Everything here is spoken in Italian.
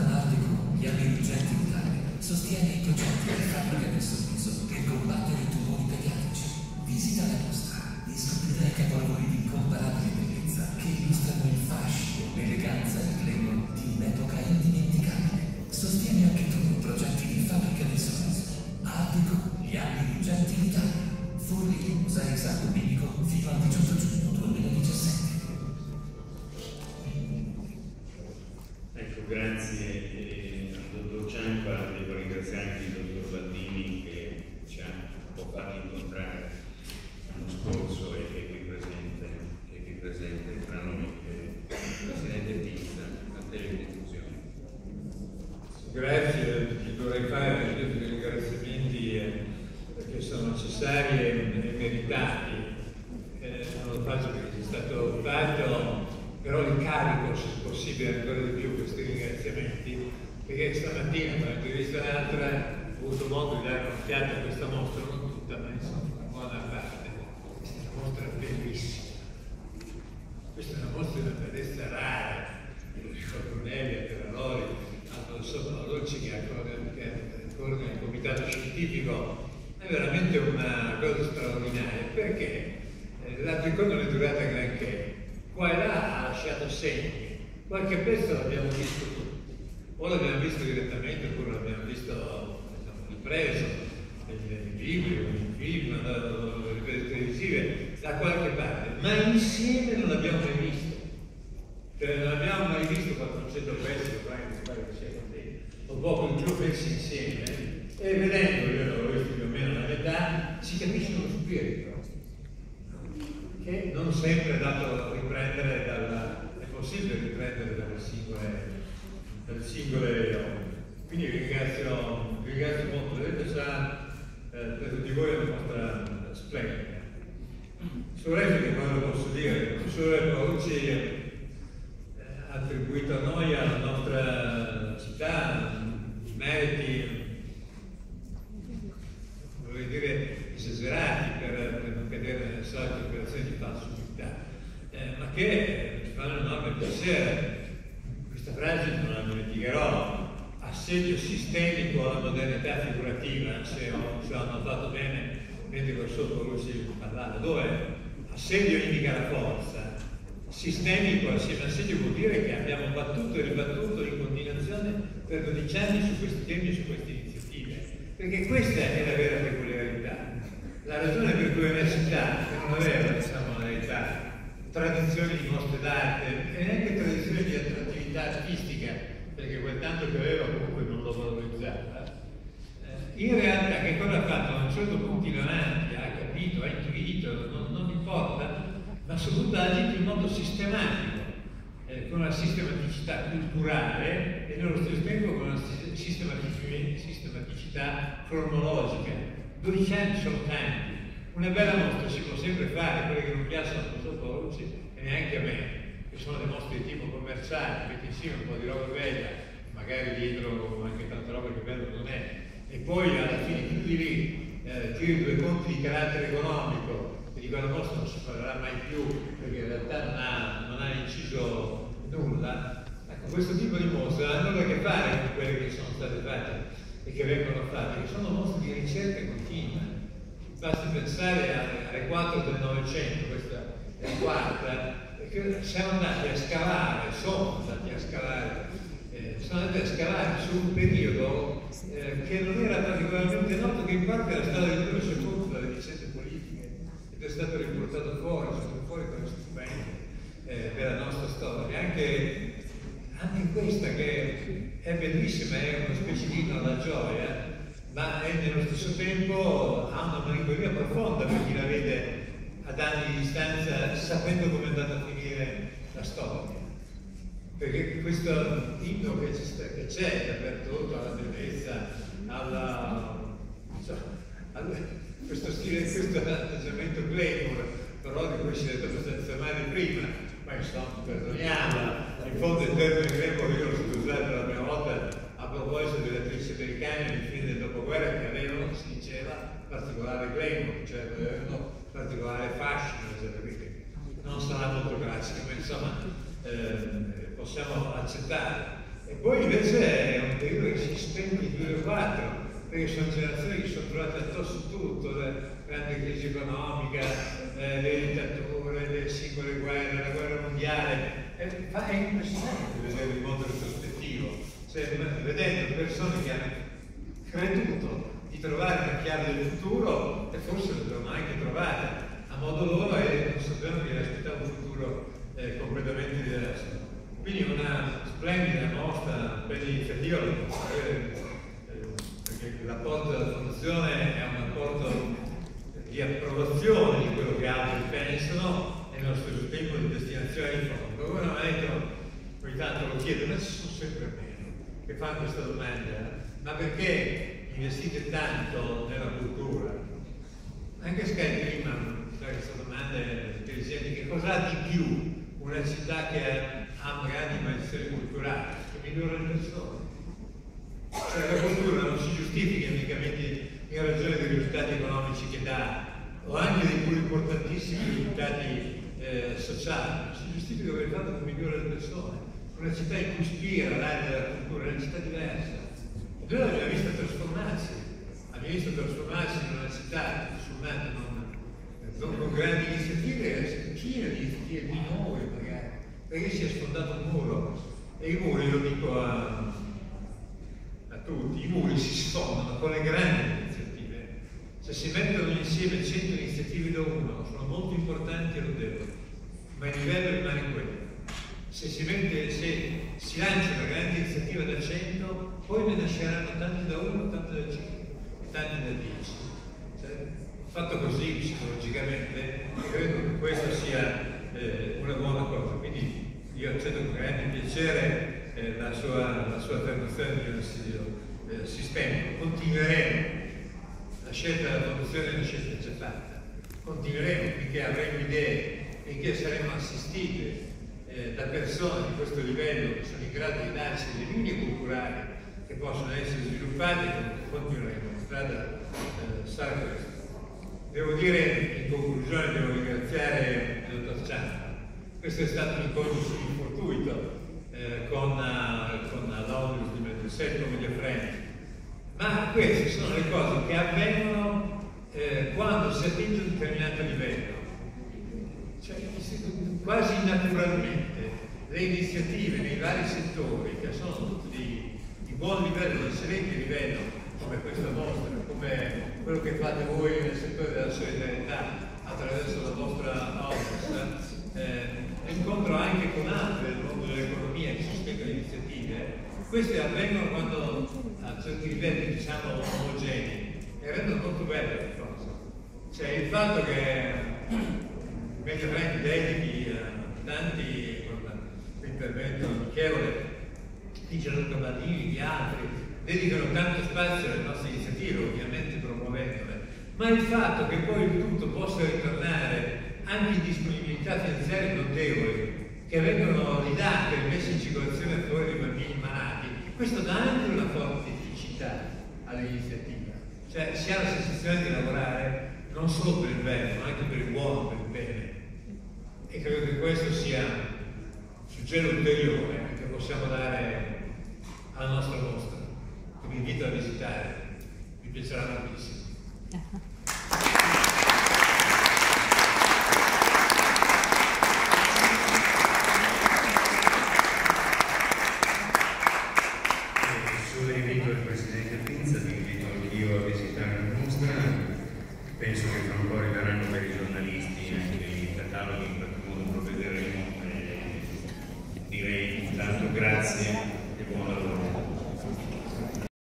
Art Deco, gli anni lucenti d'Italia, sostiene i progetti di fabbrica del sorriso per combattere i tumori pediatrici. Visita la nostra e scoprirai capolavori di incomparabile bellezza che illustrano il fascino, l'eleganza e il glamour di un'epoca indimenticabile. Sostieni anche tu progetti di fabbrica del sorriso. Art Deco, gli anni lucenti d'Italia. Forlì, Musei San Domenico, fino al 18 giugno 2017. Ecco, grazie al dottor Ciampa, devo ringraziare anche il dottor Baldini che ci ha un po' fatto incontrare l'anno scorso e che è qui presente tra noi, il Presidente Pizza, a te le conclusioni. Grazie, dovrei fare dei ringraziamenti perché sono necessari e meritati. Non lo faccio perché è stato fatto, però li carico se possibile ancora di più questi ringraziamenti, perché stamattina per un'intervista un'altra ho avuto modo di dare un'occhiata a questa mostra, non tutta, ma insomma una buona parte. Questa è una mostra bellissima. Questa è una mostra di una bellezza rara, Cornelia, Terranori, sono dolci che accorre il comitato scientifico. È veramente una cosa straordinaria, perché l'Art Deco non è durata granché. Qua e là ha lasciato segni, qualche pezzo l'abbiamo visto tutti, o l'abbiamo visto direttamente oppure l'abbiamo visto ripreso nei libri, nei film, nelle riprese televisive, da qualche parte, ma insieme non l'abbiamo mai visto. Cioè non abbiamo mai visto 400 pezzi, mi pare che sia così, un po' con più pezzi insieme, e vedendo, io l'avevo visto più o meno la metà, si capisce uno spirito che non sempre è dato a riprendere è possibile riprendere dalle singole opere. Quindi vi ringrazio molto, vedete già per tutti voi la nostra splendida. Su Refi, cosa posso dire? Il professore Paolucci ha attribuito a noi, alla nostra città, meriti, vorrei dire, esagerati per non cadere nelle solite operazioni di falsa umiltà, ma che mi fanno enorme piacere. Questa frase non la dimenticherò: assedio sistemico alla modernità figurativa, se ho notato bene mentre il professor Paolucci parlava, dove assedio indica la forza, sistemico assieme a assedio vuol dire che abbiamo battuto e ribattuto in continuazione per 12 anni su questi temi e su queste iniziative, perché questa è la vera peculiarità. La ragione per cui l'università, che non aveva, diciamo la verità, tradizioni di mostre d'arte e neanche tradizioni di attività artistica, perché quel tanto che aveva comunque non lo valorizzava, in realtà che cosa ha fatto? A un certo punto in avanti ha capito, ha intuito, non importa, ma soprattutto ha agito in modo sistematico, con una sistematicità culturale e nello stesso tempo con una sistematicità cronologica. 12 anni sono tanti. Una bella mostra si può sempre fare, quelle che non piacciono al professor Paolucci e neanche a me, che sono le mostre di tipo commerciale, metti insieme un po' di roba bella, magari dietro anche tanta roba che bella non è, e poi alla fine chiudi lì, tiri due conti di carattere economico e di quella mostra non si parlerà mai più perché in realtà non ha inciso nulla. Ecco, questo tipo di mostre hanno nulla a che fare con quelle che sono state fatte e che vengono fatte, che sono mostre di ricerca continua. Basti pensare alle 4 del Novecento, questa è la quarta, perché siamo andati a scavare, sono andati a scavare su un periodo che non era particolarmente noto, che in parte era stato addirittura sepolto dalle vicende politiche ed è stato riportato fuori, sono fuori con strumenti della nostra storia. Anche questa che è bellissima, è una specie di inno alla gioia, ma è nello stesso tempo ha una malinconia profonda per chi la vede ad anni di distanza, sapendo come è andata a finire la storia. Perché questo inno che c'è dappertutto, alla bellezza, questo stile, questo atteggiamento glamour, però di cui si è detto abbastanza male prima, ma insomma, perdoniamo, in fondo il termine glamour io l'ho usato la prima volta a proposito delle attrici americane di fine del dopoguerra che avevano, si diceva, particolare glamour, cioè avevano particolare fascino, perché non sarà molto classico, ma insomma possiamo accettare. E poi invece è un periodo che si spegne in 2 o 4, perché sono generazioni che sono trovate addosso tutto, la grande crisi economica, le dittature, le singole guerre, la guerra mondiale. È impressionante vedere il mondo in prospettiva, cioè, vedendo persone che hanno creduto di trovare una chiave del futuro e forse l'avevano anche trovata a modo loro e non sapevano che aspettava un futuro completamente diverso. Quindi una splendida mostra per l'iniziativa, perché l'apporto della Fondazione è un apporto di approvazione di quello che altri pensano e nello stesso tempo di destinazione di fondo. Ora mi ha detto, ogni tanto lo chiedo, ma ci sono sempre meno che fanno questa domanda, ma perché investite tanto nella cultura? Anche Sky prima, questa domanda per esempio, che cosa ha di più una città che ha grandi mansioni culturali, che migliora le persone? Cioè la cultura non si giustifica unicamente in ragione dei risultati economici che dà, o anche dei pur importantissimi risultati sociali, si giustifica per il fatto che migliora le persone. Una città in cui ispira l'area della cultura è una città diversa. Noi l'abbiamo vista trasformarsi in una città musulmana non con grandi iniziative, piena di iniziative minori magari, perché si è sfondato un muro. E i muri, lo dico a tutti, i muri si sfondano con le grandi iniziative. Se si mettono insieme 100 iniziative da uno, sono molto importanti e lodevoli, ma il livello rimane quello. Se si lancia una grande iniziativa da 100, poi ne nasceranno tanti da 1, tanti da 5, tanti da 10. Fatto così psicologicamente, credo che questa sia una buona cosa. Quindi io accetto con grande piacere la sua affermazione di un sistema. Continueremo. La scelta della Fondazione è una scelta già fatta. Continueremo finché avremo idee, finché saremo assistiti da persone di questo livello che sono in grado di darci le linee culturali che possono essere sviluppate, continueremo. La strada sarà questa. Devo dire, in conclusione, devo ringraziare il dottor Ciampa. Questo è stato un incontro fortuito con l'Omnibus di Mediaset come Media Friends. Ma queste sono le cose che avvengono quando si attinge un determinato livello. Cioè, quasi naturalmente le iniziative nei vari settori, che sono tutti di buon livello, di eccellente livello, come questa vostra, come quello che fate voi nel settore della solidarietà attraverso la vostra office, incontro anche con altri del mondo dell'economia che sostengono iniziative. Queste avvengono quando a certi livelli, diciamo, omogenei, e rendono molto bella la cosa. Cioè il fatto che Media Friends dedichi tanti, con l'intervento amichevole di Gianluca Baldini, di altri, dedicano tanto spazio alle nostre iniziative, ovviamente promuovendole, ma il fatto che poi il tutto possa ritornare anche in disponibilità finanziarie notevoli, che vengono ridate e messe in circolazione a favore dei bambini malati, questo dà anche una forte eticità all'iniziativa. Cioè si ha la sensazione di lavorare non solo per il bene, ma anche per il buono, per il bene. E credo che questo sia un suggello ulteriore che possiamo dare alla nostra mostra. Vi invito a visitare, mi piacerà moltissimo. Solo invito il Presidente Pinza, vi invito anch'io a visitare la mostra. Penso che fra un po' arriveranno per i giornalisti anche i cataloghi, in qualche modo provvedere